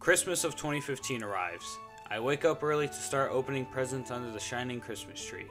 Christmas of 2015 arrives. I wake up early to start opening presents under the shining Christmas tree,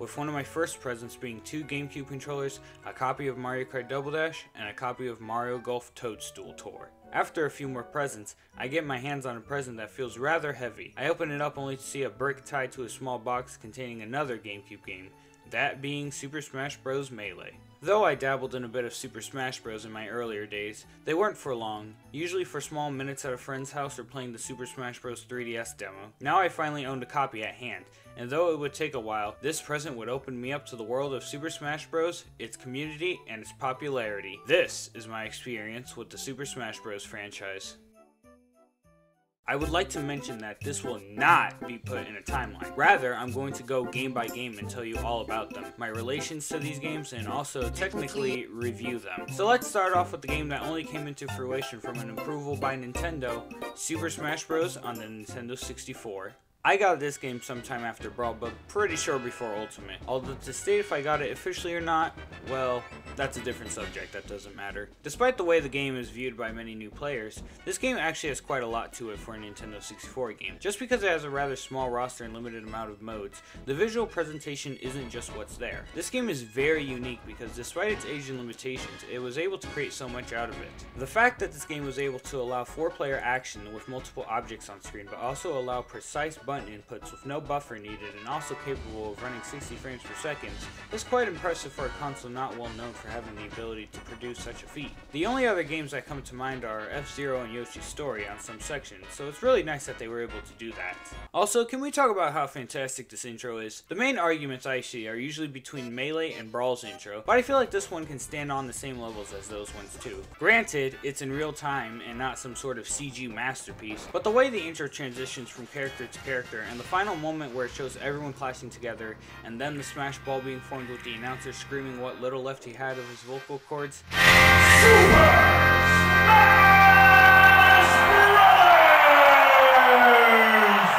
with one of my first presents being 2 GameCube controllers, a copy of Mario Kart Double Dash, and a copy of Mario Golf Toadstool Tour. After a few more presents, I get my hands on a present that feels rather heavy. I open it up only to see a brick tied to a small box containing another GameCube game, that being Super Smash Bros. Melee. Though I dabbled in a bit of Super Smash Bros. In my earlier days, they weren't for long, usually for small minutes at a friend's house or playing the Super Smash Bros. 3DS demo. Now I finally owned a copy at hand, and though it would take a while, this present would open me up to the world of Super Smash Bros., its community, and its popularity. This is my experience with the Super Smash Bros. Franchise. I would like to mention that this will not be put in a timeline. Rather, I'm going to go game by game and tell you all about them, my relations to these games, and also technically review them. So let's start off with the game that only came into fruition from an approval by Nintendo, Super Smash Bros. On the Nintendo 64. I got this game sometime after Brawl, but pretty sure before Ultimate. Although to state if I got it officially or not, well, that's a different subject, that doesn't matter. Despite the way the game is viewed by many new players, this game actually has quite a lot to it for a Nintendo 64 game. Just because it has a rather small roster and limited amount of modes, the visual presentation isn't just what's there. This game is very unique because despite its age and limitations, it was able to create so much out of it. The fact that this game was able to allow 4-player action with multiple objects on screen, but also allow precise button inputs with no buffer needed and also capable of running 60 frames per second is quite impressive for a console not well known for having the ability to produce such a feat. The only other games that come to mind are F-Zero and Yoshi's Story on some sections, so it's really nice that they were able to do that. Also, can we talk about how fantastic this intro is? The main arguments I see are usually between Melee and Brawl's intro, but I feel like this one can stand on the same levels as those ones too. Granted, it's in real time and not some sort of CG masterpiece, but the way the intro transitions from character to character and the final moment where it shows everyone clashing together and then the smash ball being formed with the announcer screaming what little left he had of his vocal cords. Super Smash Bros!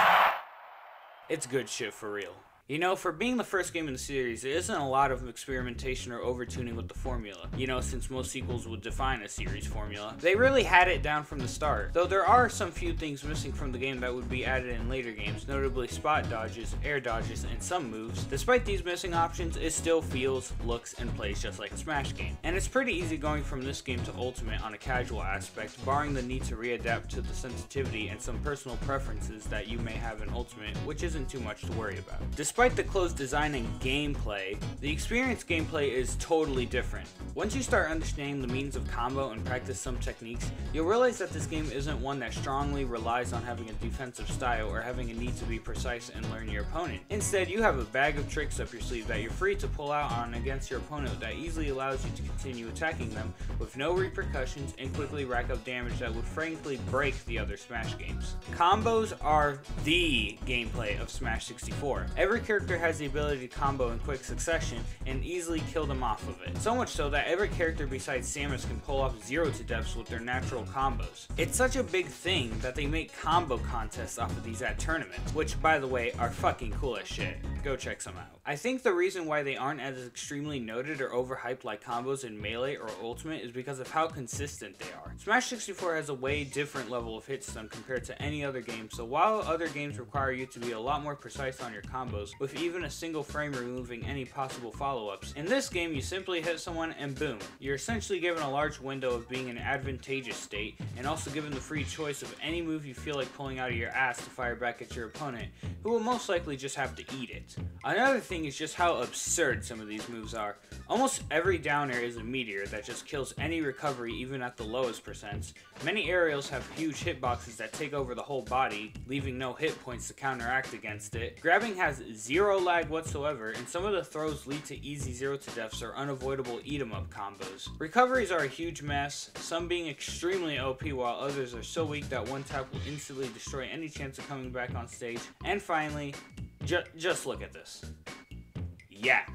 It's good shit for real. You know, for being the first game in the series, there isn't a lot of experimentation or overtuning with the formula, you know, since most sequels would define a series formula. They really had it down from the start, though there are some few things missing from the game that would be added in later games, notably spot dodges, air dodges, and some moves. Despite these missing options, it still feels, looks, and plays just like a Smash game. And it's pretty easy going from this game to Ultimate on a casual aspect, barring the need to readapt to the sensitivity and some personal preferences that you may have in Ultimate, which isn't too much to worry about. Despite the closed design and gameplay, the experience gameplay is totally different. Once you start understanding the means of combo and practice some techniques, you'll realize that this game isn't one that strongly relies on having a defensive style or having a need to be precise and learn your opponent. Instead, you have a bag of tricks up your sleeve that you're free to pull out on against your opponent that easily allows you to continue attacking them with no repercussions and quickly rack up damage that would frankly break the other Smash games. Combos are the gameplay of Smash 64. Every character has the ability to combo in quick succession and easily kill them off of it. So much so that every character besides Samus can pull off 0 to deaths with their natural combos. It's such a big thing that they make combo contests off of these at tournaments, which by the way are fucking cool as shit. Go check some out. I think the reason why they aren't as extremely noted or overhyped like combos in Melee or Ultimate is because of how consistent they are. Smash 64 has a way different level of hit stun compared to any other game, so while other games require you to be a lot more precise on your combos, with even a single frame removing any possible follow-ups, in this game you simply hit someone and boom, you're essentially given a large window of being in an advantageous state and also given the free choice of any move you feel like pulling out of your ass to fire back at your opponent, who will most likely just have to eat it. Another thing is just how absurd some of these moves are. Almost every down air is a meteor that just kills any recovery even at the lowest percents. Many aerials have huge hitboxes that take over the whole body, leaving no hit points to counteract against it. Grabbing has 0 lag whatsoever, and some of the throws lead to easy 0 to deaths or unavoidable eat 'em up combos. Recoveries are a huge mess, some being extremely OP while others are so weak that one tap will instantly destroy any chance of coming back on stage. And finally, just look at this. Yeah,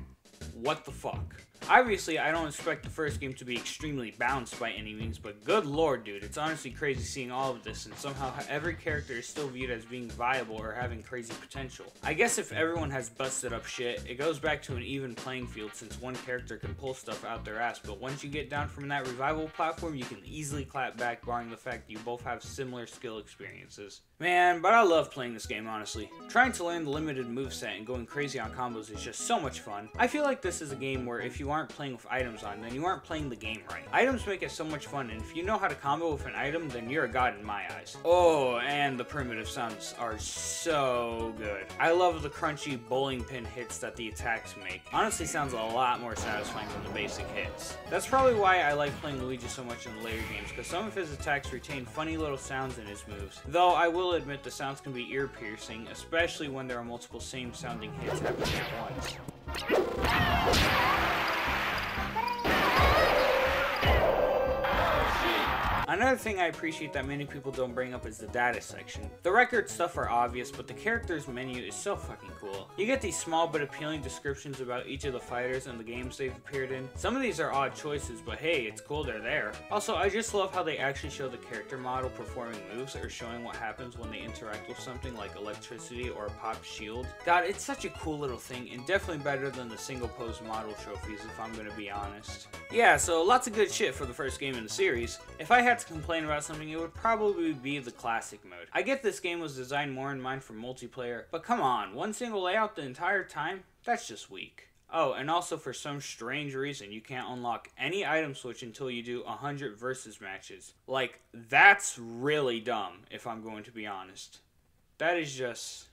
what the fuck? Obviously, I don't expect the first game to be extremely balanced by any means, but good lord dude, it's honestly crazy seeing all of this and somehow every character is still viewed as being viable or having crazy potential. I guess if everyone has busted up shit, it goes back to an even playing field since one character can pull stuff out their ass, but once you get down from that revival platform, you can easily clap back barring the fact you both have similar skill experiences. Man, but I love playing this game, honestly. Trying to learn the limited moveset and going crazy on combos is just so much fun. I feel like this is a game where if you aren't playing with items on, then you aren't playing the game right. Items make it so much fun, and if you know how to combo with an item, then you're a god in my eyes. Oh, and the primitive sounds are so good. I love the crunchy bowling pin hits that the attacks make. Honestly, sounds a lot more satisfying than the basic hits. That's probably why I like playing Luigi so much in the later games, because some of his attacks retain funny little sounds in his moves. Though I will admit the sounds can be ear-piercing, especially when there are multiple same-sounding hits happening at once. Another thing I appreciate that many people don't bring up is the data section. The record stuff are obvious, but the characters menu is so fucking cool. You get these small but appealing descriptions about each of the fighters and the games they've appeared in. Some of these are odd choices, but hey, it's cool they're there. Also, I just love how they actually show the character model performing moves or showing what happens when they interact with something like electricity or a pop shield. God, it's such a cool little thing, and definitely better than the single pose model trophies if I'm gonna be honest. Yeah, so lots of good shit for the first game in the series. If I had to complain about something, it would probably be the classic mode. I get this game was designed more in mind for multiplayer, but come on, one single layout the entire time? That's just weak. Oh, and also for some strange reason, you can't unlock any item switch until you do 100 versus matches. Like, that's really dumb, if I'm going to be honest. That is just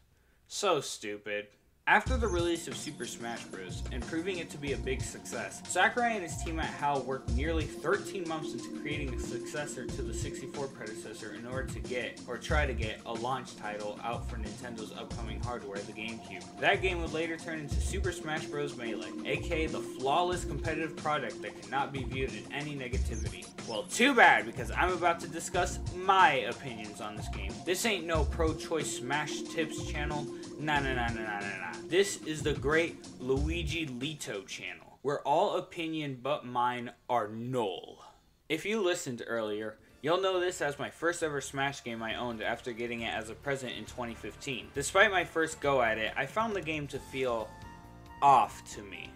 so stupid. After the release of Super Smash Bros. And proving it to be a big success, Sakurai and his team at HAL worked nearly 13 months into creating a successor to the 64 predecessor in order to get, or try to get, a launch title out for Nintendo's upcoming hardware, the GameCube. That game would later turn into Super Smash Bros. Melee, aka the flawless competitive product that cannot be viewed in any negativity. Well, too bad, because I'm about to discuss my opinions on this game. This ain't no pro-choice Smash Tips channel. Nah. This is the great Luigi Lito channel, where all opinion but mine are null. If you listened earlier, you'll know this as my first ever Smash game I owned after getting it as a present in 2015. Despite my first go at it, I found the game to feel off to me.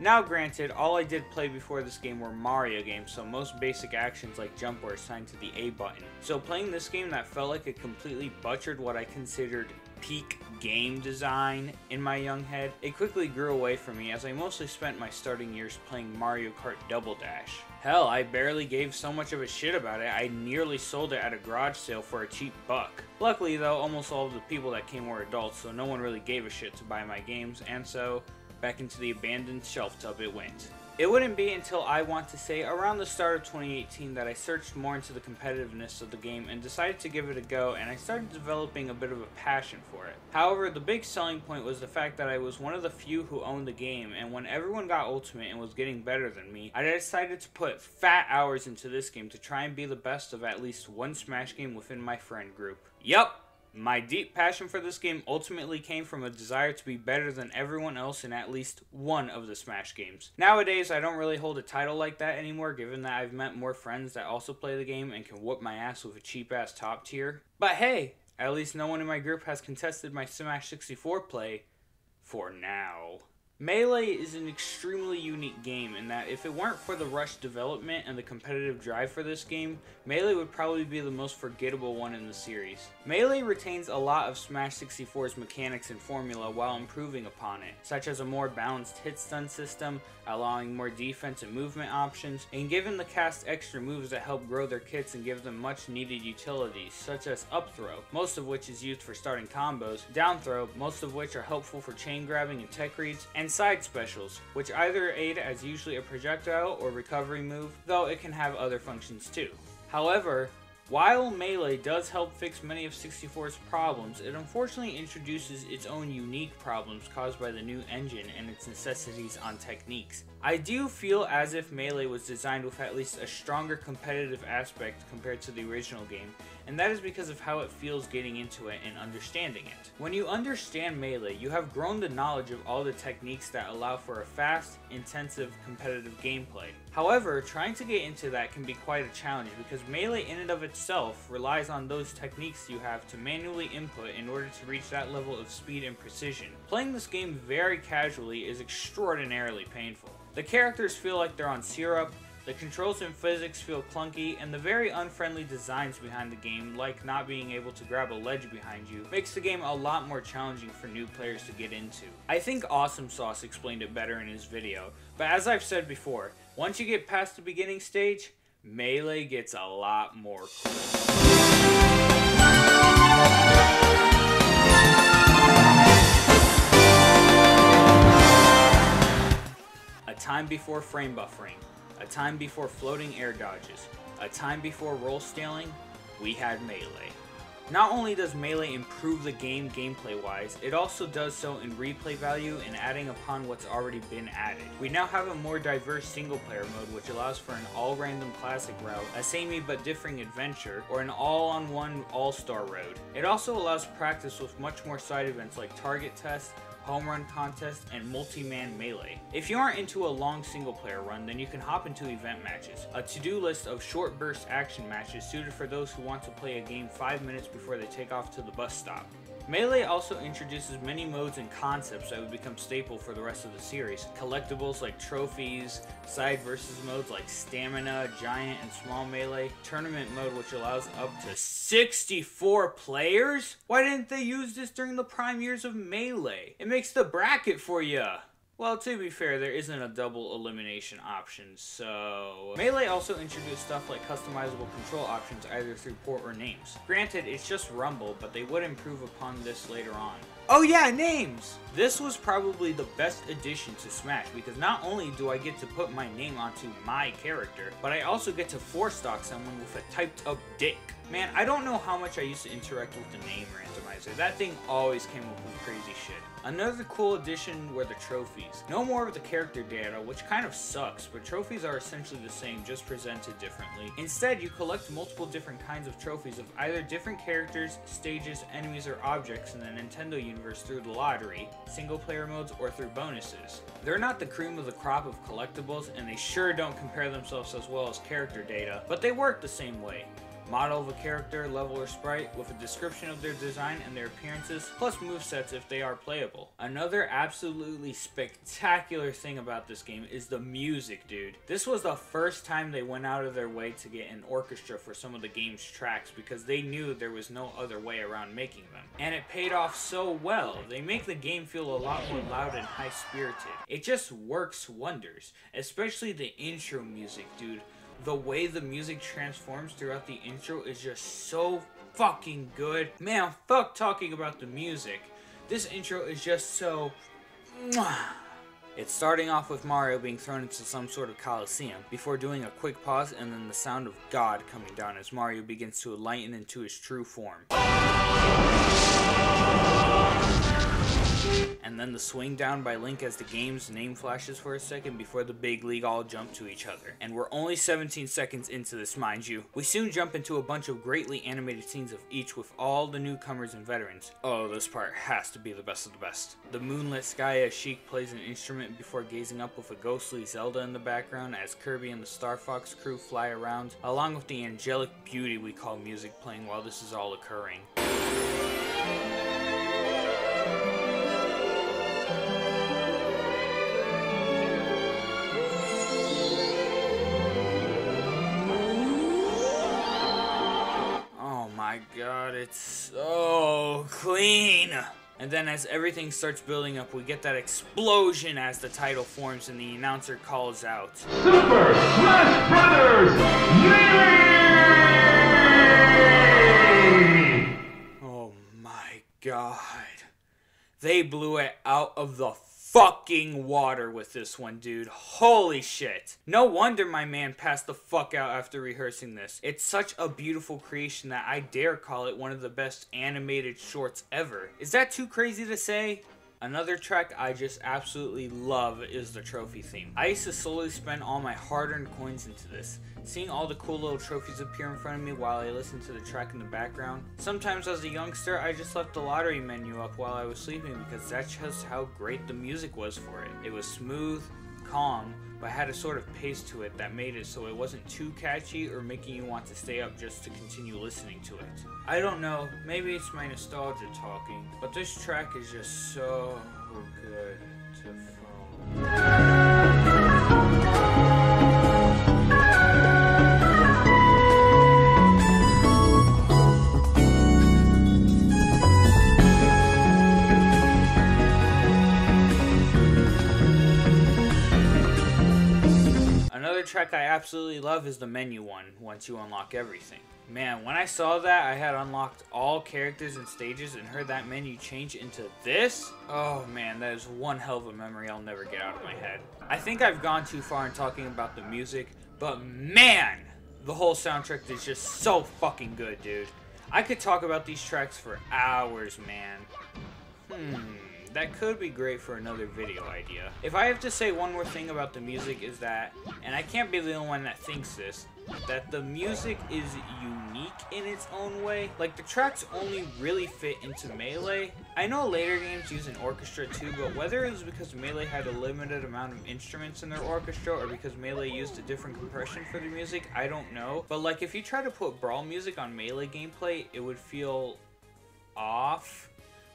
Now granted, all I did play before this game were Mario games, so most basic actions like jump were assigned to the A button. So playing this game that felt like it completely butchered what I considered peak game design in my young head, it quickly grew away from me as I mostly spent my starting years playing Mario Kart Double Dash. Hell, I barely gave so much of a shit about it, I nearly sold it at a garage sale for a cheap buck. Luckily though, almost all of the people that came were adults, so no one really gave a shit to buy my games, and so back into the abandoned shelf tub it went. It wouldn't be until I want to say around the start of 2018 that I searched more into the competitiveness of the game and decided to give it a go, and I started developing a bit of a passion for it. However, the big selling point was the fact that I was one of the few who owned the game, and when everyone got Ultimate and was getting better than me, I decided to put fat hours into this game to try and be the best of at least one Smash game within my friend group. Yup! My deep passion for this game ultimately came from a desire to be better than everyone else in at least one of the Smash games. Nowadays, I don't really hold a title like that anymore, given that I've met more friends that also play the game and can whoop my ass with a cheap-ass top tier. But hey, at least no one in my group has contested my Smash 64 play for now. Melee is an extremely unique game in that if it weren't for the rushed development and the competitive drive for this game, Melee would probably be the most forgettable one in the series. Melee retains a lot of Smash 64's mechanics and formula while improving upon it, such as a more balanced hit stun system, allowing more defense and movement options, and giving the cast extra moves that help grow their kits and give them much needed utilities, such as up throw, most of which is used for starting combos, down throw, most of which are helpful for chain grabbing and tech reads, and side specials, which either aid as usually a projectile or recovery move, though it can have other functions too. However, while Melee does help fix many of 64's problems, it unfortunately introduces its own unique problems caused by the new engine and its necessities on techniques. I do feel as if Melee was designed with at least a stronger competitive aspect compared to the original game, and that is because of how it feels getting into it and understanding it. When you understand Melee, you have grown the knowledge of all the techniques that allow for a fast, intensive, competitive gameplay. However, trying to get into that can be quite a challenge because Melee in and of itself relies on those techniques you have to manually input in order to reach that level of speed and precision. Playing this game very casually is extraordinarily painful. The characters feel like they're on syrup, the controls and physics feel clunky, and the very unfriendly designs behind the game, like not being able to grab a ledge behind you, makes the game a lot more challenging for new players to get into. I think Awesome Sauce explained it better in his video, but as I've said before, once you get past the beginning stage, Melee gets a lot more cool. A time before frame buffering, a time before floating air dodges, a time before roll scaling, we had Melee. Not only does Melee improve the game gameplay wise, it also does so in replay value and adding upon what's already been added. We now have a more diverse single player mode which allows for an all random classic route, a samey but differing adventure, or an all on one all-star road. It also allows practice with much more side events like target tests, home run contest, and multi-man melee. If you aren't into a long single player run, then you can hop into event matches, a to-do list of short burst action matches suited for those who want to play a game 5 minutes before they take off to the bus stop. Melee also introduces many modes and concepts that would become staple for the rest of the series. Collectibles like trophies, side versus modes like stamina, giant and small melee, tournament mode which allows up to 64 players? Why didn't they use this during the prime years of Melee? It makes the bracket for ya! Well, to be fair, there isn't a double elimination option, so... Melee also introduced stuff like customizable control options either through port or names. Granted, it's just Rumble, but they would improve upon this later on. Oh yeah, names! This was probably the best addition to Smash because not only do I get to put my name onto my character, but I also get to 4-stock someone with a typed up dick. Man, I don't know how much I used to interact with the name randomizer. That thing always came up with crazy shit. Another cool addition were the trophies. No more of the character data, which kind of sucks, but trophies are essentially the same, just presented differently. Instead, you collect multiple different kinds of trophies of either different characters, stages, enemies, or objects in the Nintendo universe through the lottery, single player modes, or through bonuses. They're not the cream of the crop of collectibles, and they sure don't compare themselves as well as character data, but they work the same way. Model of a character, level, or sprite with a description of their design and their appearances, plus movesets if they are playable. Another absolutely spectacular thing about this game is the music, dude. This was the first time they went out of their way to get an orchestra for some of the game's tracks because they knew there was no other way around making them. And it paid off so well. They make the game feel a lot more loud and high-spirited. It just works wonders, especially the intro music, dude. The way the music transforms throughout the intro is just so fucking good. Man, fuck talking about the music. This intro is just so... It's starting off with Mario being thrown into some sort of coliseum, before doing a quick pause and then the sound of God coming down as Mario begins to enlighten into his true form. And then the swing down by Link as the game's name flashes for a second before the big league all jump to each other. And we're only 17 seconds into this, mind you. We soon jump into a bunch of greatly animated scenes of each with all the newcomers and veterans. Oh, this part has to be the best of the best. The moonlit sky as Sheik plays an instrument before gazing up with a ghostly Zelda in the background as Kirby and the Star Fox crew fly around, along with the angelic beauty we call music playing while this is all occurring. My god, it's so clean! And then as everything starts building up, we get that explosion as the title forms and the announcer calls out, Super Smash Brothers Melee! Oh my god. They blew it out of the fucking water with this one, dude. Holy shit. No wonder my man passed the fuck out after rehearsing this. It's such a beautiful creation that I dare call it one of the best animated shorts ever. Is that too crazy to say? Another track I just absolutely love is the trophy theme. I used to slowly spend all my hard-earned coins into this, seeing all the cool little trophies appear in front of me while I listened to the track in the background. Sometimes as a youngster, I just left the lottery menu up while I was sleeping because that's just how great the music was for it. It was smooth, calm, but had a sort of pace to it that made it so it wasn't too catchy or making you want to stay up just to continue listening to it. I don't know, maybe it's my nostalgia talking, but this track is just so good to follow. Another track I absolutely love is the menu one, once you unlock everything. Man, when I saw that I had unlocked all characters and stages and heard that menu change into this, oh man, that is one hell of a memory I'll never get out of my head. I think I've gone too far in talking about the music, but man, the whole soundtrack is just so fucking good, dude. I could talk about these tracks for hours, man. That could be great for another video idea. If I have to say one more thing about the music is that, and I can't be the only one that thinks this, that the music is unique in its own way. Like, the tracks only really fit into Melee. I know later games use an orchestra too, but whether it was because Melee had a limited amount of instruments in their orchestra or because Melee used a different compression for the music, I don't know. But like, if you try to put Brawl music on Melee gameplay, it would feel off.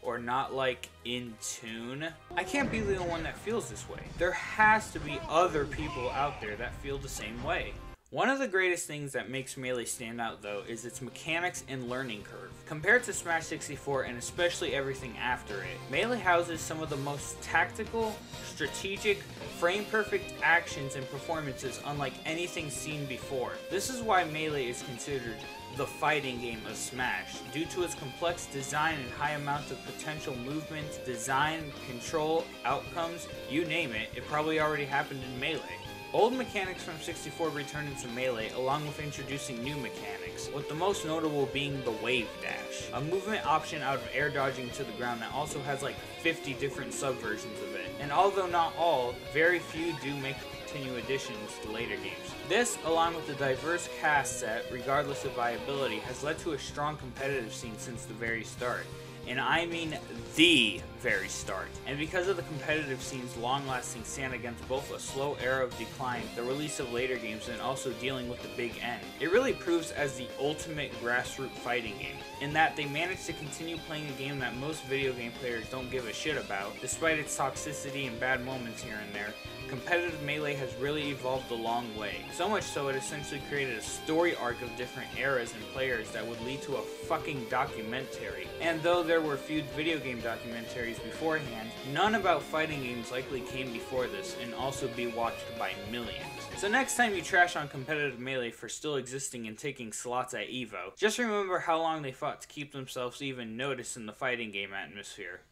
Or not like in tune. I can't be the only one that feels this way. There has to be other people out there that feel the same way. One of the greatest things that makes Melee stand out though is its mechanics and learning curve. Compared to Smash 64 and especially everything after it, Melee houses some of the most tactical, strategic, frame-perfect actions and performances unlike anything seen before. This is why Melee is considered the fighting game of Smash, due to its complex design and high amounts of potential movements, design, control, outcomes, you name it, it probably already happened in Melee. Old mechanics from 64 returned into Melee, along with introducing new mechanics, with the most notable being the Wave Dash, a movement option out of air dodging to the ground that also has like 50 different subversions of it. And although not all, very few do make continue additions to later games. This, along with the diverse cast set, regardless of viability, has led to a strong competitive scene since the very start. And I mean the very start. And because of the competitive scene's long-lasting stand against both a slow era of decline, the release of later games, and also dealing with the big end, it really proves as the ultimate grassroots fighting game, in that they managed to continue playing a game that most video game players don't give a shit about, despite its toxicity and bad moments here and there. Competitive Melee has really evolved a long way. So much so it essentially created a story arc of different eras and players that would lead to a fucking documentary. And though there were few video game documentaries beforehand, none about fighting games likely came before this and also be watched by millions. So next time you trash on competitive Melee for still existing and taking slots at EVO, just remember how long they fought to keep themselves even noticed in the fighting game atmosphere.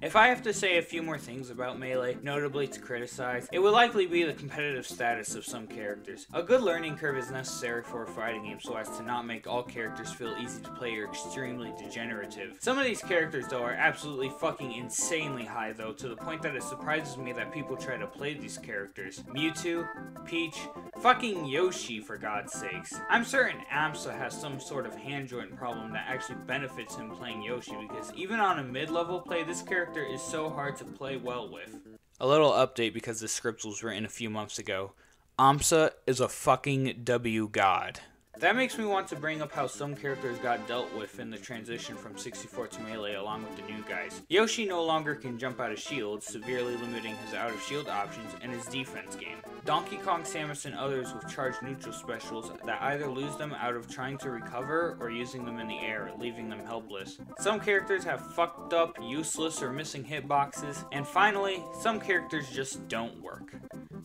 If I have to say a few more things about Melee, notably to criticize, it would likely be the competitive status of some characters. A good learning curve is necessary for a fighting game so as to not make all characters feel easy to play or extremely degenerative. Some of these characters though are absolutely fucking insanely high though, to the point that it surprises me that people try to play these characters. Mewtwo, Peach, fucking Yoshi for God's sakes. I'm certain AMSA has some sort of hand joint problem that actually benefits him playing Yoshi, because even on a mid-level play, this character is so hard to play well with. A little update because this script was written a few months ago. AMSA is a fucking W god. That makes me want to bring up how some characters got dealt with in the transition from 64 to Melee along with the new guys. Yoshi no longer can jump out of shields, severely limiting his out of shield options and his defense game. Donkey Kong, Samus, and others with charged neutral specials that either lose them out of trying to recover or using them in the air, leaving them helpless. Some characters have fucked up, useless, or missing hitboxes, and finally, some characters just don't work.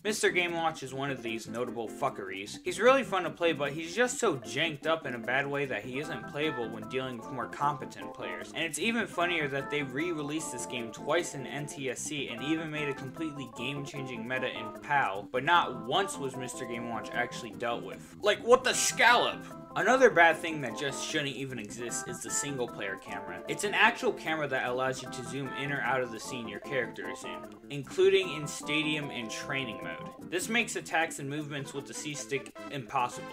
Mr. Game Watch is one of these notable fuckeries. He's really fun to play, but he's just so janked up in a bad way that he isn't playable when dealing with more competent players. And it's even funnier that they re-released this game twice in NTSC and even made a completely game-changing meta in PAL, but not once was Mr. Game Watch actually dealt with. Like, what the scallop? Another bad thing that just shouldn't even exist is the single player camera. It's an actual camera that allows you to zoom in or out of the scene your character is in, including in stadium and training mode. This makes attacks and movements with the C-stick impossible.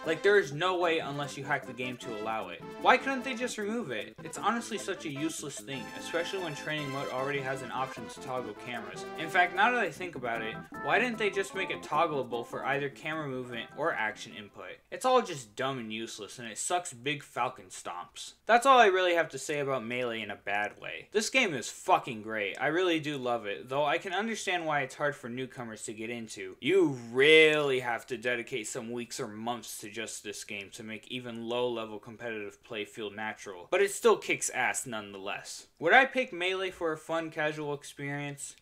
Like, there is no way unless you hack the game to allow it. Why couldn't they just remove it? It's honestly such a useless thing, especially when training mode already has an option to toggle cameras. In fact, now that I think about it, why didn't they just make it toggleable for either camera movement or action input? It's all just dumb and useless, and it sucks big falcon stomps. That's all I really have to say about Melee in a bad way. This game is fucking great. I really do love it, though I can understand why it's hard for newcomers to get into. You really have to dedicate some weeks or months to just this game to make even low-level competitive play feel natural, but it still kicks ass nonetheless. Would I pick Melee for a fun, casual experience?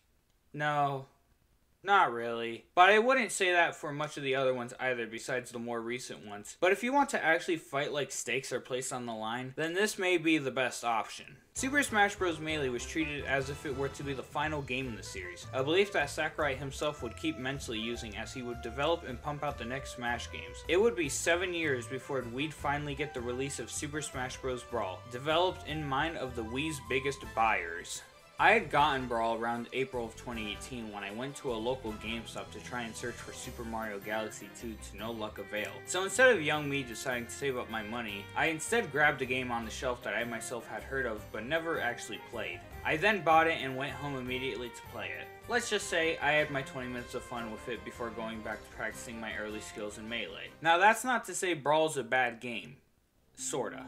No. Not really. But I wouldn't say that for much of the other ones either, besides the more recent ones. But if you want to actually fight like stakes are placed on the line, then this may be the best option. Super Smash Bros. Melee was treated as if it were to be the final game in the series, a belief that Sakurai himself would keep mentally using as he would develop and pump out the next Smash games. It would be 7 years before we'd finally get the release of Super Smash Bros. Brawl, developed in mind of the Wii's biggest buyers. I had gotten Brawl around April of 2018 when I went to a local GameStop to try and search for Super Mario Galaxy 2 to no luck avail. So instead of young me deciding to save up my money, I instead grabbed a game on the shelf that I myself had heard of but never actually played. I then bought it and went home immediately to play it. Let's just say I had my 20 minutes of fun with it before going back to practicing my early skills in Melee. Now that's not to say Brawl's a bad game. Sorta.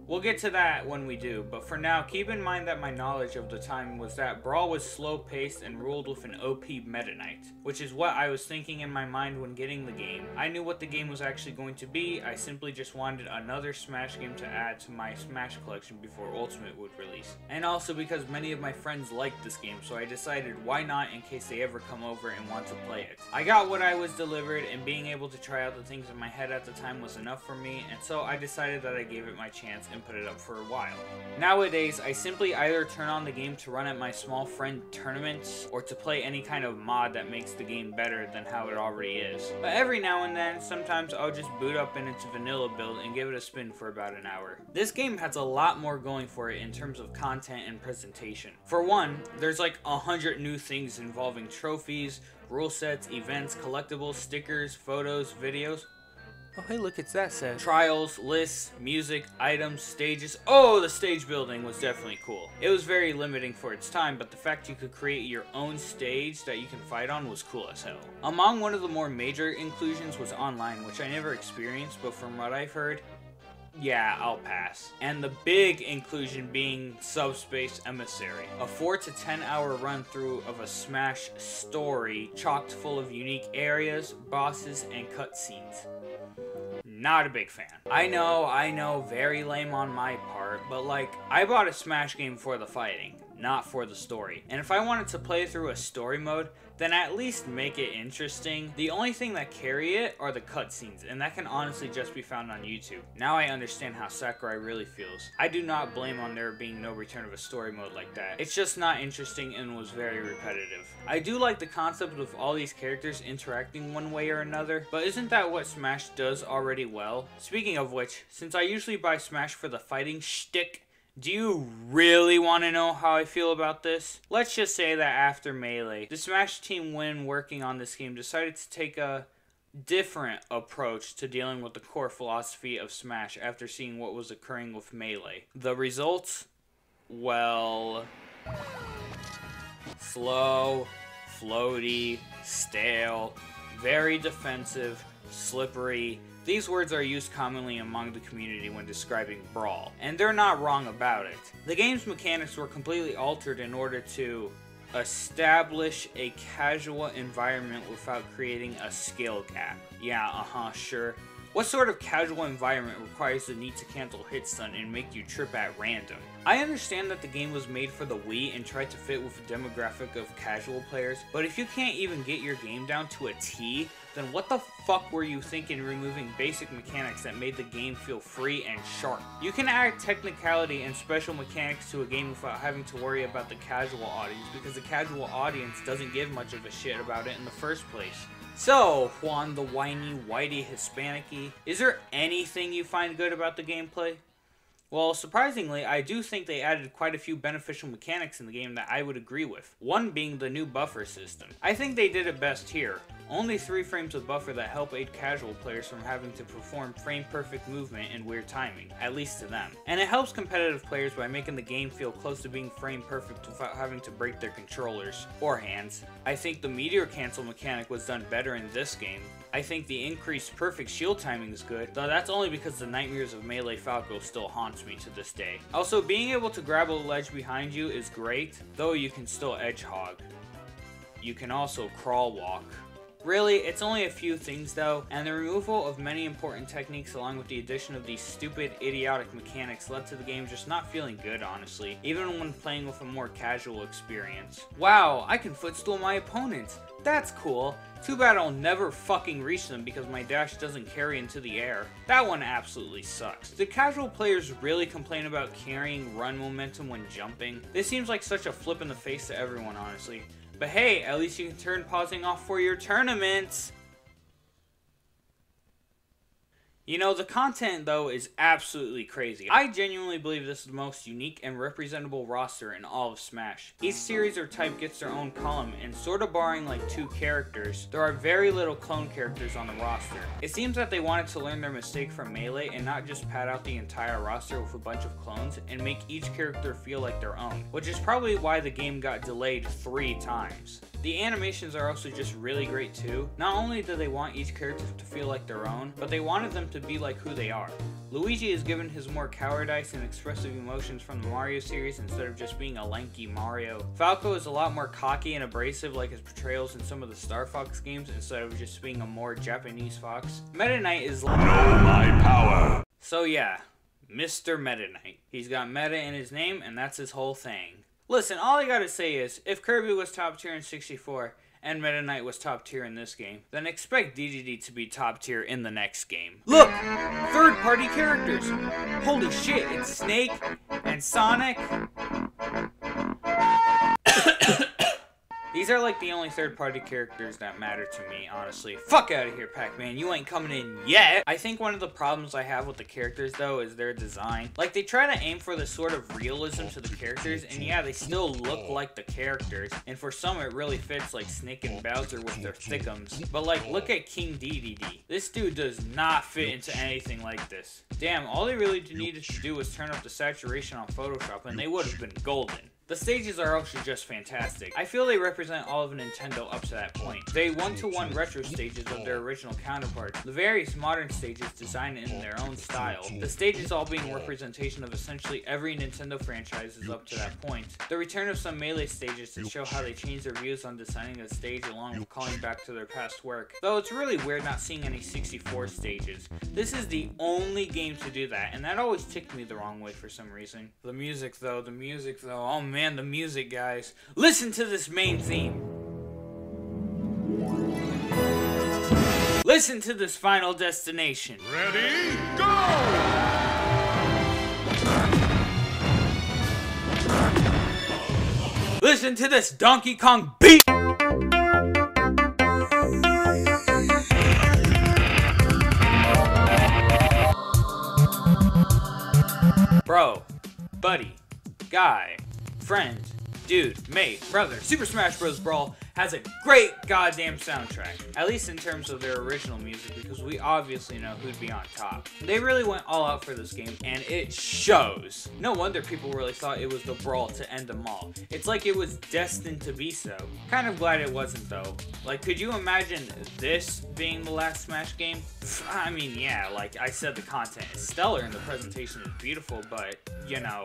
We'll get to that when we do, but for now, keep in mind that my knowledge of the time was that Brawl was slow-paced and ruled with an OP Meta Knight, which is what I was thinking in my mind when getting the game. I knew what the game was actually going to be, I simply just wanted another Smash game to add to my Smash collection before Ultimate would release. And also because many of my friends liked this game, so I decided why not in case they ever come over and want to play it. I got what I was delivered, and being able to try out the things in my head at the time was enough for me, and so I decided that I gave it my chance and put it up for a while. Nowadays, I simply either turn on the game to run at my small friend tournaments or to play any kind of mod that makes the game better than how it already is. But every now and then, sometimes I'll just boot up in its vanilla build and give it a spin for about an hour. This game has a lot more going for it in terms of content and presentation. For one, there's like 100 new things involving trophies, rule sets, events, collectibles, stickers, photos, videos. Oh hey look, it's that set. Trials, lists, music, items, stages. Oh, the stage building was definitely cool. It was very limiting for its time, but the fact you could create your own stage that you can fight on was cool as hell. Among one of the more major inclusions was online, which I never experienced, but from what I've heard, yeah, I'll pass. And the big inclusion being Subspace Emissary, a 4 to 10 hour run through of a Smash story chocked full of unique areas, bosses, and cutscenes. Not a big fan. I know, very lame on my part, but like, I bought a Smash game for the fighting, not for the story. And if I wanted to play through a story mode, then at least make it interesting. The only thing that carry it are the cutscenes, and that can honestly just be found on YouTube. Now I understand how Sakurai really feels. I do not blame on there being no return of a story mode like that. It's just not interesting and was very repetitive. I do like the concept of all these characters interacting one way or another, but isn't that what Smash does already well? Speaking of which, since I usually buy Smash for the fighting shtick, do you really want to know how I feel about this? Let's just say that after Melee, the Smash team when working on this game decided to take a different approach to dealing with the core philosophy of Smash after seeing what was occurring with Melee. The results? Well, slow, floaty, stale, very defensive, slippery. These words are used commonly among the community when describing Brawl, and they're not wrong about it. The game's mechanics were completely altered in order to establish a casual environment without creating a skill gap. Yeah, sure. What sort of casual environment requires the need to cancel hit stun and make you trip at random? I understand that the game was made for the Wii and tried to fit with a demographic of casual players, but if you can't even get your game down to a T, then what the fuck were you thinking removing basic mechanics that made the game feel free and sharp? You can add technicality and special mechanics to a game without having to worry about the casual audience, because the casual audience doesn't give much of a shit about it in the first place. So, Juan the whiny, whitey, Hispanic-y, is there anything you find good about the gameplay? Well, surprisingly, I do think they added quite a few beneficial mechanics in the game that I would agree with. One being the new buffer system. I think they did it best here. Only 3 frames of buffer that help aid casual players from having to perform frame-perfect movement and weird timing, at least to them. And it helps competitive players by making the game feel close to being frame-perfect without having to break their controllers, or hands. I think the meteor cancel mechanic was done better in this game. I think the increased perfect shield timing is good, though that's only because the nightmares of Melee Falco still haunts me to this day. Also, being able to grab a ledge behind you is great, though you can still edge hog. You can also crawl walk. Really, it's only a few things though, and the removal of many important techniques along with the addition of these stupid, idiotic mechanics led to the game just not feeling good, honestly, even when playing with a more casual experience. Wow, I can footstool my opponents. That's cool. Too bad I'll never fucking reach them because my dash doesn't carry into the air. That one absolutely sucks. Do casual players really complain about carrying run momentum when jumping? This seems like such a flip in the face to everyone, honestly. But hey, at least you can turn pausing off for your tournaments! You know, the content, though, is absolutely crazy. I genuinely believe this is the most unique and representable roster in all of Smash. Each series or type gets their own column, and sort of barring like 2 characters, there are very little clone characters on the roster. It seems that they wanted to learn their mistake from Melee and not just pad out the entire roster with a bunch of clones and make each character feel like their own, which is probably why the game got delayed 3 times. The animations are also just really great too. Not only do they want each character to feel like their own, but they wanted them to be like who they are. Luigi is given his more cowardice and expressive emotions from the Mario series instead of just being a lanky Mario. Falco is a lot more cocky and abrasive like his portrayals in some of the Star Fox games instead of just being a more Japanese Fox. Meta Knight is like... Know my power! So yeah, Mr. Meta Knight. He's got meta in his name and that's his whole thing. Listen, all I gotta say is, if Kirby was top tier in 64, and Meta Knight was top tier in this game, then expect DDD to be top tier in the next game. Look! Third-party characters! Holy shit, it's Snake, and Sonic. These are like the only third-party characters that matter to me, honestly. Fuck out of here, Pac-Man, you ain't coming in yet! I think one of the problems I have with the characters, though, is their design. Like, they try to aim for this sort of realism to the characters, and yeah, they still look like the characters. And for some, it really fits, like Snake and Bowser with their thickums. But like, look at King DDD. This dude does not fit into anything like this. Damn, all they really needed to do was turn up the saturation on Photoshop, and they would have been golden. The stages are also just fantastic. I feel they represent all of Nintendo up to that point. They one-to-one retro stages of their original counterparts, the various modern stages designed in their own style, the stages all being representation of essentially every Nintendo franchise is up to that point, the return of some Melee stages to show how they changed their views on designing a stage along with calling back to their past work, though it's really weird not seeing any 64 stages. This is the only game to do that, and that always ticked me the wrong way for some reason. The music though, oh man. The music, guys. Listen to this main theme. Listen to this Final Destination. Ready, go! Listen to this Donkey Kong beat. Bro, buddy, guy, friend, dude, mate, brother, Super Smash Bros. Brawl has a great goddamn soundtrack. At least in terms of their original music, because we obviously know who'd be on top. They really went all out for this game, and it shows. No wonder people really thought it was the Brawl to end them all. It's like it was destined to be so. Kind of glad it wasn't, though. Like, could you imagine this being the last Smash game? I mean, yeah, like I said, the content is stellar and the presentation is beautiful, but, you know,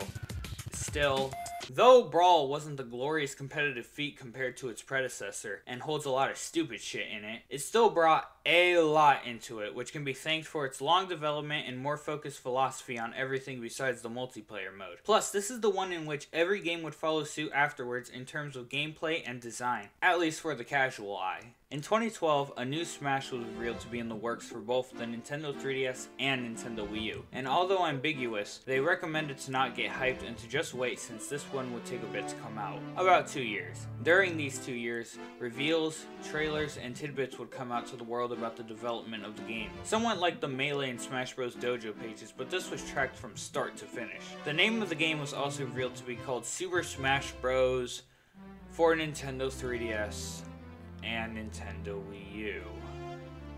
still. Though Brawl wasn't the glorious competitive feat compared to its predecessor, and holds a lot of stupid shit in it, it still brought a lot into it, which can be thanked for its long development and more focused philosophy on everything besides the multiplayer mode. Plus, this is the one in which every game would follow suit afterwards in terms of gameplay and design, at least for the casual eye. In 2012, a new Smash was revealed to be in the works for both the Nintendo 3DS and Nintendo Wii U. And although ambiguous, they recommended to not get hyped and to just wait since this one would take a bit to come out. About 2 years. During these 2 years, reveals, trailers, and tidbits would come out to the world about the development of the game. Somewhat like the Melee and Smash Bros. Dojo pages, but this was tracked from start to finish. The name of the game was also revealed to be called Super Smash Bros. For Nintendo 3DS and Nintendo Wii U.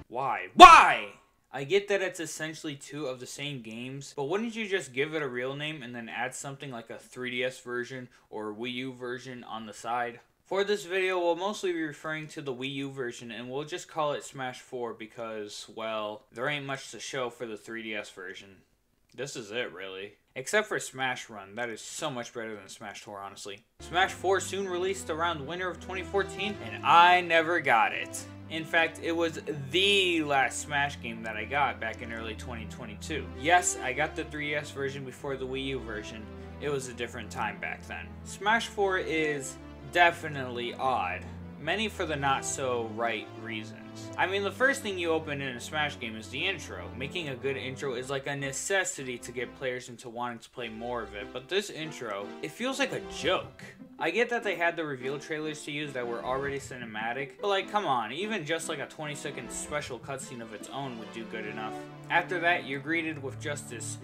Why? Why? I get that it's essentially two of the same games, but wouldn't you just give it a real name and then add something like a 3DS version or Wii U version on the side? For this video, we'll mostly be referring to the Wii U version, and we'll just call it Smash 4 because, well, there ain't much to show for the 3DS version. This is it, really. Except for Smash Run, that is so much better than Smash 4, honestly. Smash 4 soon released around winter of 2014, and I never got it. In fact, it was the last Smash game that I got back in early 2022. Yes, I got the 3DS version before the Wii U version. It was a different time back then. Smash 4 is definitely odd. Many for the not so right reasons. I mean, the first thing you open in a Smash game is the intro. Making a good intro is like a necessity to get players into wanting to play more of it, but this intro, it feels like a joke. I get that they had the reveal trailers to use that were already cinematic, but like, come on, even just like a 20-second special cutscene of its own would do good enough. After that, you're greeted with just this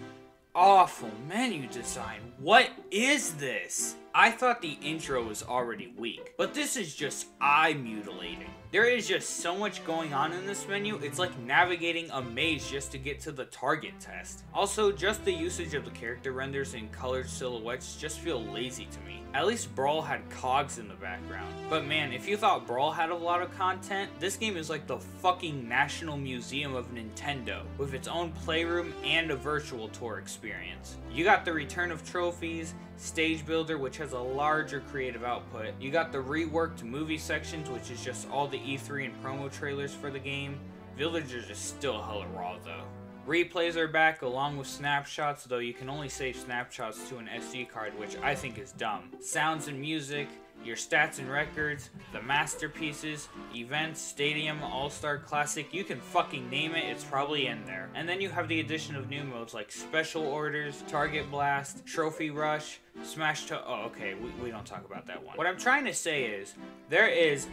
awful menu design. What is this? I thought the intro was already weak, but this is just eye-mutilating. There is just so much going on in this menu, it's like navigating a maze just to get to the target test. Also, just the usage of the character renders and colored silhouettes just feel lazy to me. At least Brawl had cogs in the background. But man, if you thought Brawl had a lot of content, this game is like the fucking National Museum of Nintendo, with its own playroom and a virtual tour experience. You got the return of trophies, stage builder, which has a larger creative output. You got the reworked movie sections, which is just all the E3 and promo trailers for the game. Villagers is still hella raw though. Replays are back along with snapshots, though you can only save snapshots to an SD card, which I think is dumb. Sounds and music, your stats and records, the masterpieces, events, stadium, all-star, classic, you can fucking name it, it's probably in there. And then you have the addition of new modes like special orders, target blast, trophy rush, smash to, oh okay, we don't talk about that one. What I'm trying to say is, there is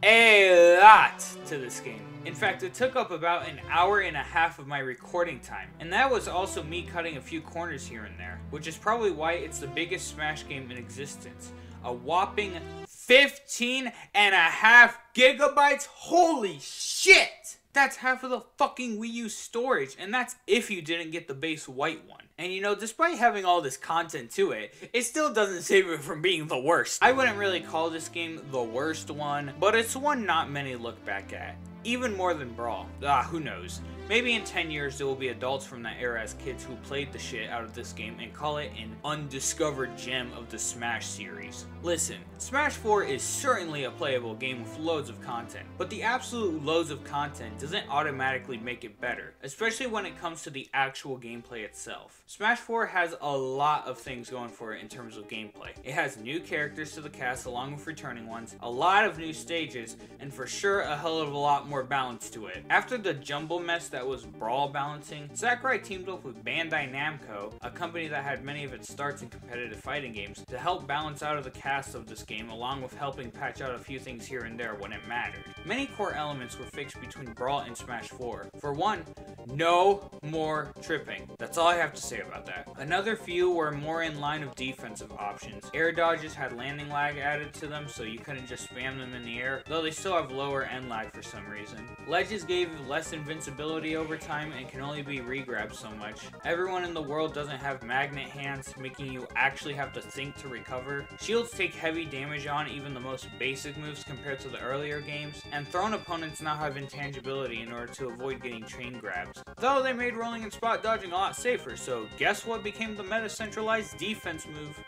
a lot to this game. In fact, it took up about an hour and a half of my recording time, and that was also me cutting a few corners here and there, which is probably why it's the biggest Smash game in existence. A whopping 15.5 gigabytes? Holy shit! That's half of the fucking Wii U storage, and that's if you didn't get the base white one. And you know, despite having all this content to it, it still doesn't save it from being the worst. I wouldn't really call this game the worst one, but it's one not many look back at. Even more than Brawl. Who knows? Maybe in 10 years there will be adults from that era as kids who played the shit out of this game and call it an undiscovered gem of the Smash series. Listen, Smash 4 is certainly a playable game with loads of content, but the absolute loads of content doesn't automatically make it better, especially when it comes to the actual gameplay itself. Smash 4 has a lot of things going for it in terms of gameplay. It has new characters to the cast along with returning ones, a lot of new stages, and for sure a hell of a lot more balance to it. After the jumble mess that was Brawl balancing, Sakurai teamed up with Bandai Namco, a company that had many of its starts in competitive fighting games, to help balance out of the cast of this game along with helping patch out a few things here and there when it mattered. Many core elements were fixed between Brawl and Smash 4. For one, no more tripping. That's all I have to say about that. Another few were more in line of defensive options. Air dodges had landing lag added to them, so you couldn't just spam them in the air, though they still have lower end lag for some reason. Ledges gave less invincibility over time and can only be re-grabbed so much. Everyone in the world doesn't have magnet hands, making you actually have to think to recover. Shields take heavy damage on even the most basic moves compared to the earlier games, and thrown opponents now have intangibility in order to avoid getting chain grabs. Though they made rolling and spot dodging a lot safer, so guess what became the meta centralized defense move?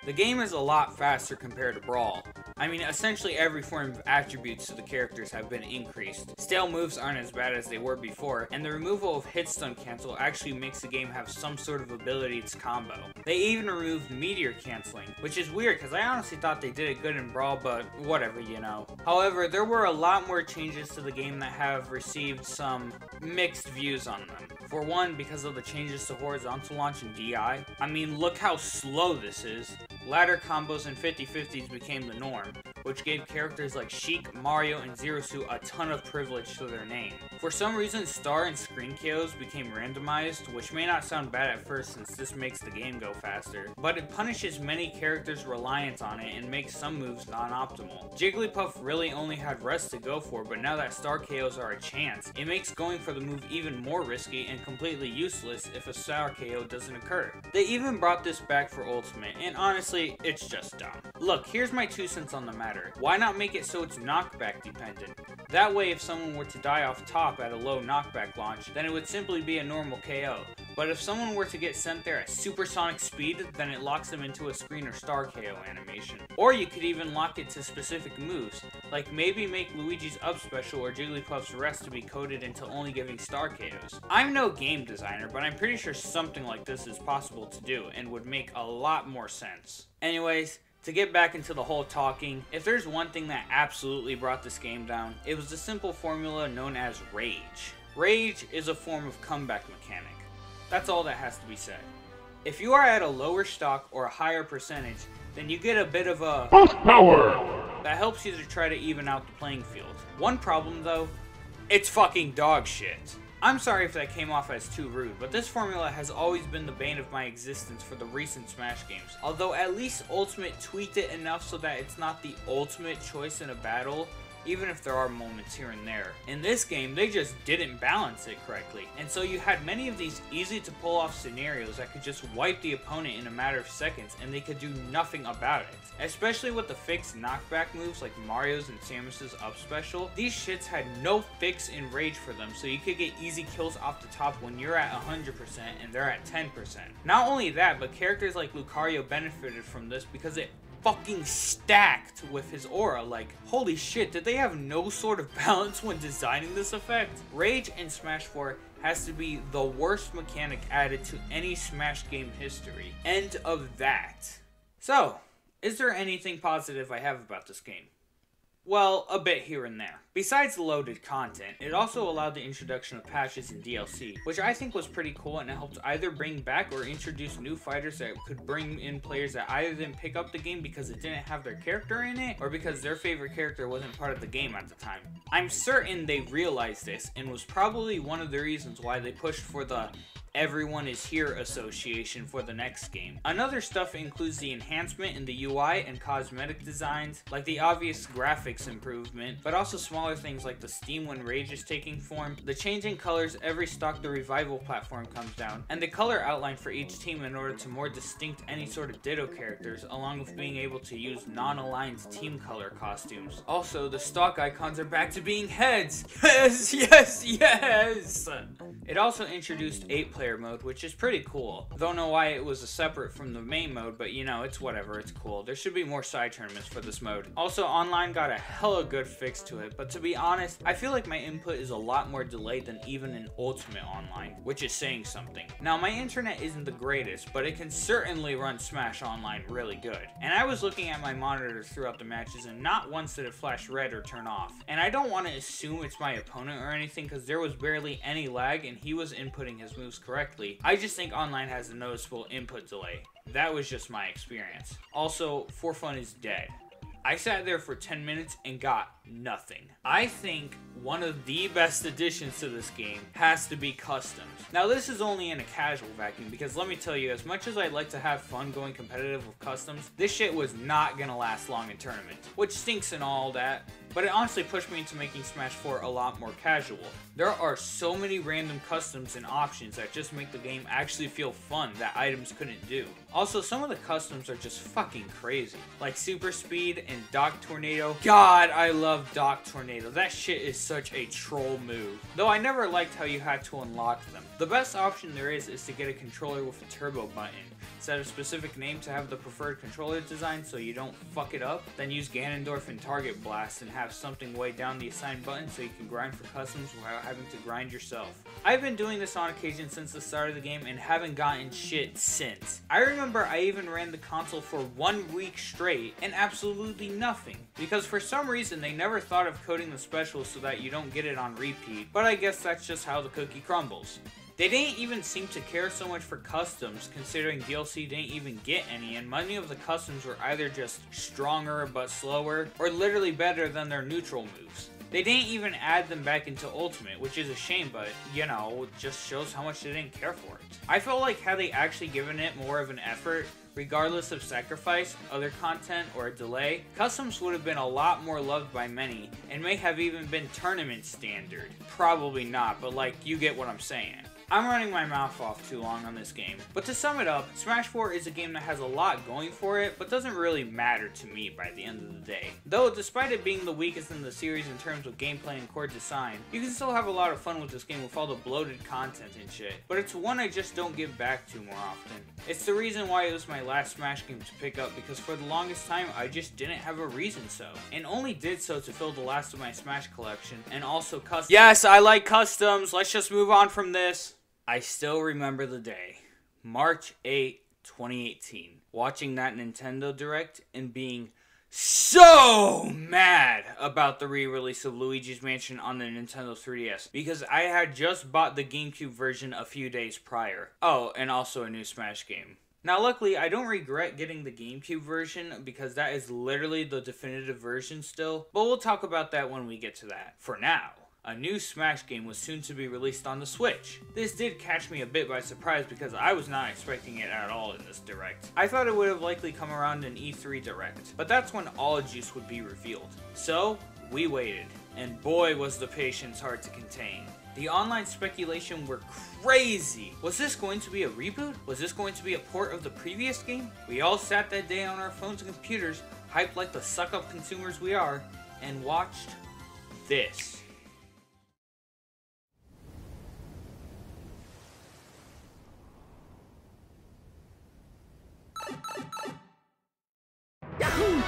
The game is a lot faster compared to Brawl. I mean, essentially every form of attributes to the characters have been increased. Stale moves aren't as bad as they were before, and the removal of hit stun cancel actually makes the game have some sort of ability to combo. They even removed meteor canceling, which is weird because I honestly thought they did it good in Brawl, but whatever, you know. However, there were a lot more changes to the game that have received some mixed views on them. For one, because of the changes to horizontal launch and DI. I mean, look how slow this is. Ladder combos and 50-50s became the norm, which gave characters like Sheik, Mario, and Zero Suit a ton of privilege to their name. For some reason, star and screen KOs became randomized, which may not sound bad at first since this makes the game go faster, but it punishes many characters' reliance on it and makes some moves non-optimal. Jigglypuff really only had rest to go for, but now that star KOs are a chance, it makes going for the move even more risky and completely useless if a star KO doesn't occur. They even brought this back for Ultimate, and honestly, it's just dumb. Look, here's my 2 cents on the matter. Why not make it so it's knockback dependent? That way, if someone were to die off top at a low knockback launch, then it would simply be a normal KO. But if someone were to get sent there at supersonic speed, then it locks them into a screen or star KO animation. Or you could even lock it to specific moves, like maybe make Luigi's up special or Jigglypuff's rest to be coded into only giving star KOs. I'm no game designer, but I'm pretty sure something like this is possible to do and would make a lot more sense. Anyways, to get back into the whole talking, if there's one thing that absolutely brought this game down, it was the simple formula known as Rage. Rage is a form of comeback mechanic. That's all that has to be said. If you are at a lower stock or a higher percentage, then you get a bit of a boost power that helps you to try to even out the playing field. One problem though, it's fucking dog shit. I'm sorry if that came off as too rude, but this formula has always been the bane of my existence for the recent Smash games. Although at least Ultimate tweaked it enough so that it's not the ultimate choice in a battle, even if there are moments here and there. In this game, they just didn't balance it correctly, and so you had many of these easy to pull off scenarios that could just wipe the opponent in a matter of seconds and they could do nothing about it. Especially with the fixed knockback moves like Mario's and Samus's up special, these shits had no fix in Rage for them, so you could get easy kills off the top when you're at 100% and they're at 10%. Not only that, but characters like Lucario benefited from this because it fucking stacked with his aura. Like, holy shit, did they have no sort of balance when designing this effect? Rage in Smash 4 has to be the worst mechanic added to any Smash game history. End of that. So, is there anything positive I have about this game? Well, a bit here and there. Besides the loaded content, it also allowed the introduction of patches and DLC, which I think was pretty cool, and it helped either bring back or introduce new fighters that could bring in players that either didn't pick up the game because it didn't have their character in it, or because their favorite character wasn't part of the game at the time. I'm certain they realized this, and was probably one of the reasons why they pushed for the Everyone is Here association for the next game. Another stuff includes the enhancement in the UI and cosmetic designs, like the obvious graphics improvement, but also smaller things like the steam when Rage is taking form, the changing colors every stock the revival platform comes down, and the color outline for each team in order to more distinct any sort of Ditto characters, along with being able to use non-aligned team color costumes. Also, the stock icons are back to being heads! Yes, yes, yes! It also introduced 8-player mode, which is pretty cool. Don't know why it was separate from the main mode, but you know, it's whatever, it's cool. There should be more side tournaments for this mode. Also, online got a hella good fix to it, but to be honest, I feel like my input is a lot more delayed than even in Ultimate Online, which is saying something. Now, my internet isn't the greatest, but it can certainly run Smash Online really good. And I was looking at my monitor throughout the matches, and not once did it flash red or turn off. And I don't want to assume it's my opponent or anything, because there was barely any lag, and he was inputting his moves correctly. I just think online has a noticeable input delay. That was just my experience. Also, For Fun is dead. I sat there for 10 minutes and got nothing. I think one of the best additions to this game has to be customs. Now, this is only in a casual vacuum, because let me tell you, as much as I'd like to have fun going competitive with customs, this shit was not gonna last long in tournaments, which stinks and all that, but it honestly pushed me into making Smash 4 a lot more casual. There are so many random customs and options that just make the game actually feel fun that items couldn't do. Also, some of the customs are just fucking crazy. Like Super Speed and Dock Tornado. God, I love Dock Tornado. That shit is such a troll move. Though I never liked how you had to unlock them. The best option there is to get a controller with a turbo button. Set a specific name to have the preferred controller design so you don't fuck it up. Then use Ganondorf and Target Blast and have something way down the assigned button so you can grind for customs without having to grind yourself. I've been doing this on occasion since the start of the game and haven't gotten shit since. I remember I even ran the console for 1 week straight and absolutely nothing. Because for some reason they never thought of coding the special so that you don't get it on repeat, but I guess that's just how the cookie crumbles. They didn't even seem to care so much for customs, considering DLC didn't even get any, and many of the customs were either just stronger but slower, or literally better than their neutral moves. They didn't even add them back into Ultimate, which is a shame, but, you know, it just shows how much they didn't care for it. I felt like had they actually given it more of an effort, regardless of sacrifice, other content, or a delay, customs would have been a lot more loved by many, and may have even been tournament standard. Probably not, but like, you get what I'm saying. I'm running my mouth off too long on this game. But to sum it up, Smash 4 is a game that has a lot going for it, but doesn't really matter to me by the end of the day. Though, despite it being the weakest in the series in terms of gameplay and core design, you can still have a lot of fun with this game with all the bloated content and shit. But it's one I just don't give back to more often. It's the reason why it was my last Smash game to pick up, because for the longest time, I just didn't have a reason so. And only did so to fill the last of my Smash collection, and also customs. Yes, I like customs! Let's just move on from this. I still remember the day, March 8, 2018, watching that Nintendo Direct and being so mad about the re-release of Luigi's Mansion on the Nintendo 3DS, because I had just bought the GameCube version a few days prior. Oh, and also a new Smash game. Now luckily, I don't regret getting the GameCube version because that is literally the definitive version still, but we'll talk about that when we get to that. For now, a new Smash game was soon to be released on the Switch. This did catch me a bit by surprise because I was not expecting it at all in this Direct. I thought it would have likely come around in E3 Direct, but that's when all juice would be revealed. So, we waited, and boy was the patience hard to contain. The online speculation were crazy. Was this going to be a reboot? Was this going to be a port of the previous game? We all sat that day on our phones and computers, hyped like the suck-up consumers we are, and watched this. Yahoo!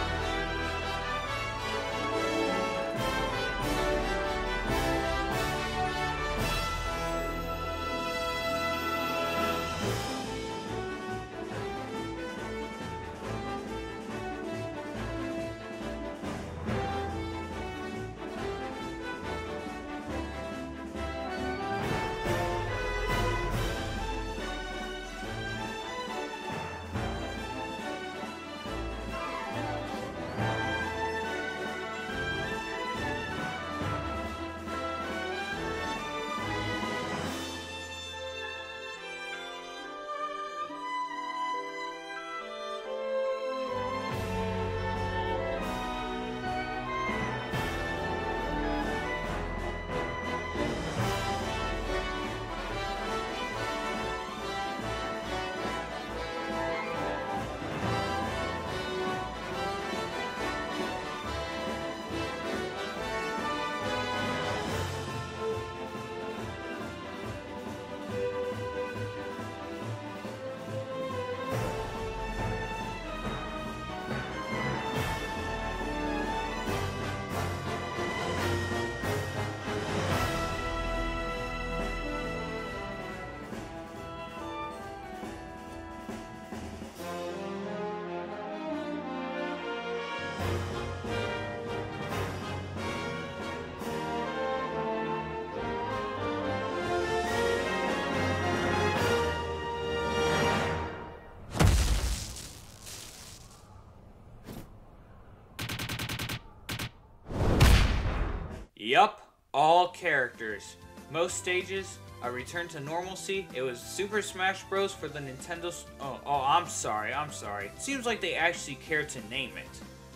Yup, all characters. Most stages, a return to normalcy. It was Super Smash Bros. For the Nintendo... I'm sorry. Seems like they actually care to name it.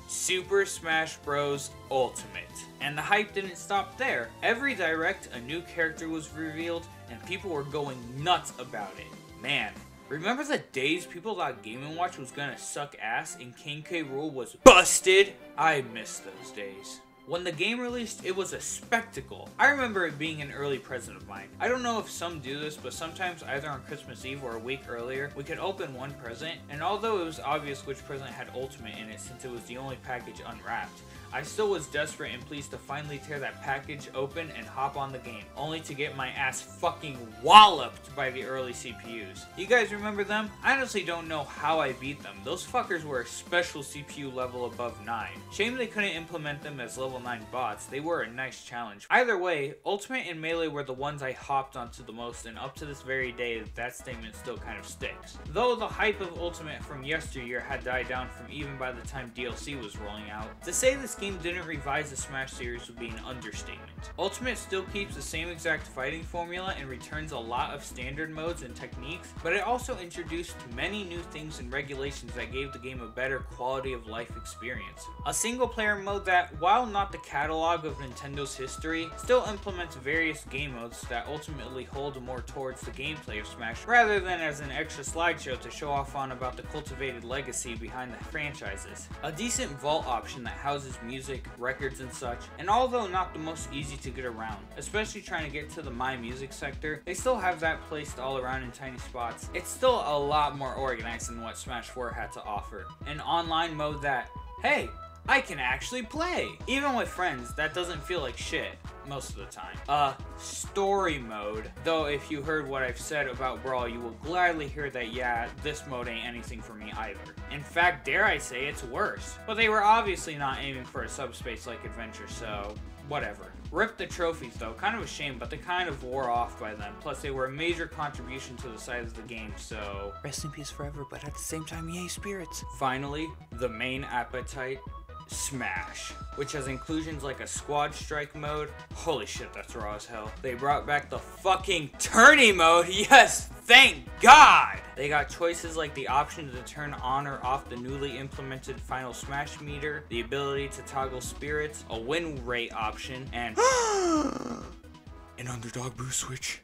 Super Smash Bros. Ultimate. And the hype didn't stop there. Every Direct, a new character was revealed, and people were going nuts about it. Man, Remember the days people thought Game & Watch was gonna suck ass and King K. Rool was busted? I miss those days. When the game released, it was a spectacle. I remember it being an early present of mine. I don't know if some do this, but sometimes either on Christmas Eve or a week earlier, we could open one present, and although it was obvious which present had Ultimate in it since it was the only package unwrapped, I still was desperate and pleased to finally tear that package open and hop on the game, only to get my ass fucking walloped by the early CPUs. You guys remember them? I honestly don't know how I beat them. Those fuckers were a special CPU level above 9. Shame they couldn't implement them as level 9 bots. They were a nice challenge. Either way, Ultimate and Melee were the ones I hopped onto the most, and up to this very day, that statement still kind of sticks. Though the hype of Ultimate from yesteryear had died down from even by the time DLC was rolling out, to say this game didn't revise the Smash series would be an understatement. Ultimate still keeps the same exact fighting formula and returns a lot of standard modes and techniques, but it also introduced many new things and regulations that gave the game a better quality of life experience. A single player mode that, while not the catalog of Nintendo's history, still implements various game modes that ultimately hold more towards the gameplay of Smash rather than as an extra slideshow to show off on about the cultivated legacy behind the franchises. A decent vault option that houses music, records, and such, and although not the most easy to get around, especially trying to get to the My Music sector, they still have that placed all around in tiny spots. It's still a lot more organized than what Smash 4 had to offer. An online mode that, hey, I can actually play! Even with friends, that doesn't feel like shit most of the time. Story mode. Though if you heard what I've said about Brawl, you will gladly hear that yeah, this mode ain't anything for me either. In fact, dare I say it's worse. But they were obviously not aiming for a subspace-like adventure, so whatever. Rip the trophies though, kind of a shame, but they kind of wore off by then. Plus they were a major contribution to the size of the game, so rest in peace forever, but at the same time, yay spirits. Finally, the main appetite, Smash, which has inclusions like a squad strike mode. Holy shit, that's raw as hell. They brought back the fucking tourney mode. Yes, thank God. They got choices like the option to turn on or off the newly implemented final Smash meter, the ability to toggle spirits, a win rate option, and an underdog boost switch.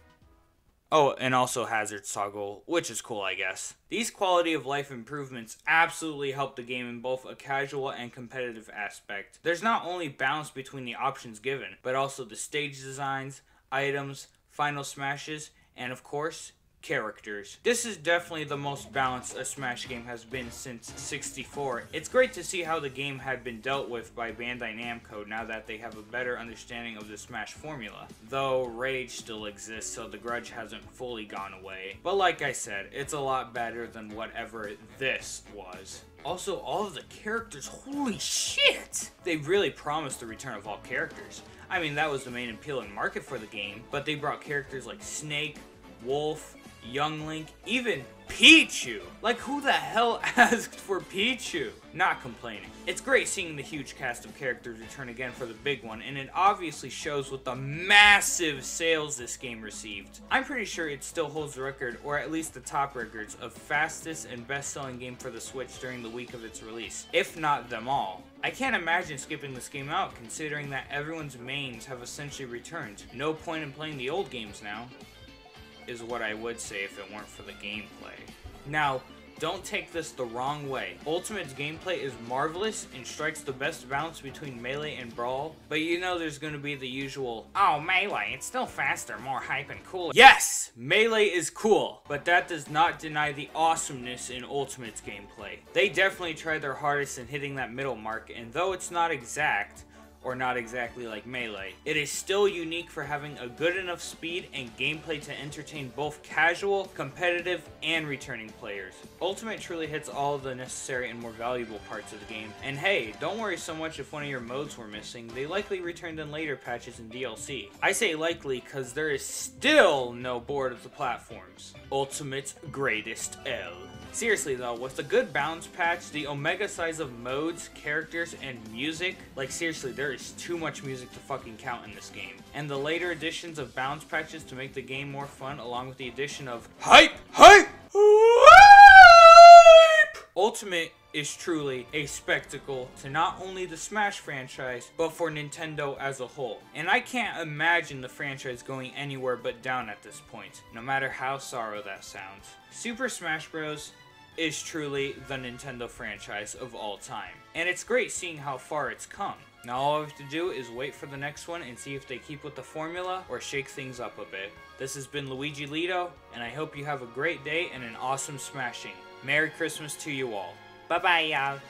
Oh, and also hazard toggle, which is cool, I guess. These quality of life improvements absolutely help the game in both a casual and competitive aspect. There's not only balance between the options given, but also the stage designs, items, final smashes, and of course, characters. This is definitely the most balanced a Smash game has been since 64. It's great to see how the game had been dealt with by Bandai Namco now that they have a better understanding of the Smash formula. Though rage still exists, so the grudge hasn't fully gone away. But like I said, it's a lot better than whatever this was. Also, all of the characters, holy shit! They really promised the return of all characters. I mean, that was the main appeal and market for the game, but they brought characters like Snake, Wolf, Young Link, even Pichu! Like, who the hell asked for Pichu? Not complaining. It's great seeing the huge cast of characters return again for the big one, and it obviously shows with the massive sales this game received. I'm pretty sure it still holds the record, or at least the top records, of fastest and best-selling game for the Switch during the week of its release, if not them all. I can't imagine skipping this game out, considering that everyone's mains have essentially returned. No point in playing the old games now, is what I would say if it weren't for the gameplay. Now, don't take this the wrong way. Ultimate's gameplay is marvelous and strikes the best balance between Melee and Brawl, but you know there's gonna be the usual, oh, Melee, it's still faster, more hype and cool. Yes! Melee is cool, but that does not deny the awesomeness in Ultimate's gameplay. They definitely tried their hardest in hitting that middle mark, and though it's not exact, or not exactly like Melee, it is still unique for having a good enough speed and gameplay to entertain both casual, competitive, and returning players. Ultimate truly hits all of the necessary and more valuable parts of the game, and hey, don't worry so much if one of your modes were missing, they likely returned in later patches and DLC. I say likely because there is still no board of the platforms. Ultimate's greatest L. Seriously though, with the good balance patch, the omega size of modes, characters, and music, like seriously, there is too much music to fucking count in this game. And the later additions of balance patches to make the game more fun, along with the addition of hype! Ultimate is truly a spectacle to not only the Smash franchise, but for Nintendo as a whole. And I can't imagine the franchise going anywhere but down at this point, no matter how sorrow that sounds. Super Smash Bros. Is truly the Nintendo franchise of all time. And it's great seeing how far it's come. Now all I have to do is wait for the next one and see if they keep with the formula or shake things up a bit. This has been Luigi Lito, and I hope you have a great day and an awesome smashing. Merry Christmas to you all. Bye bye, y'all.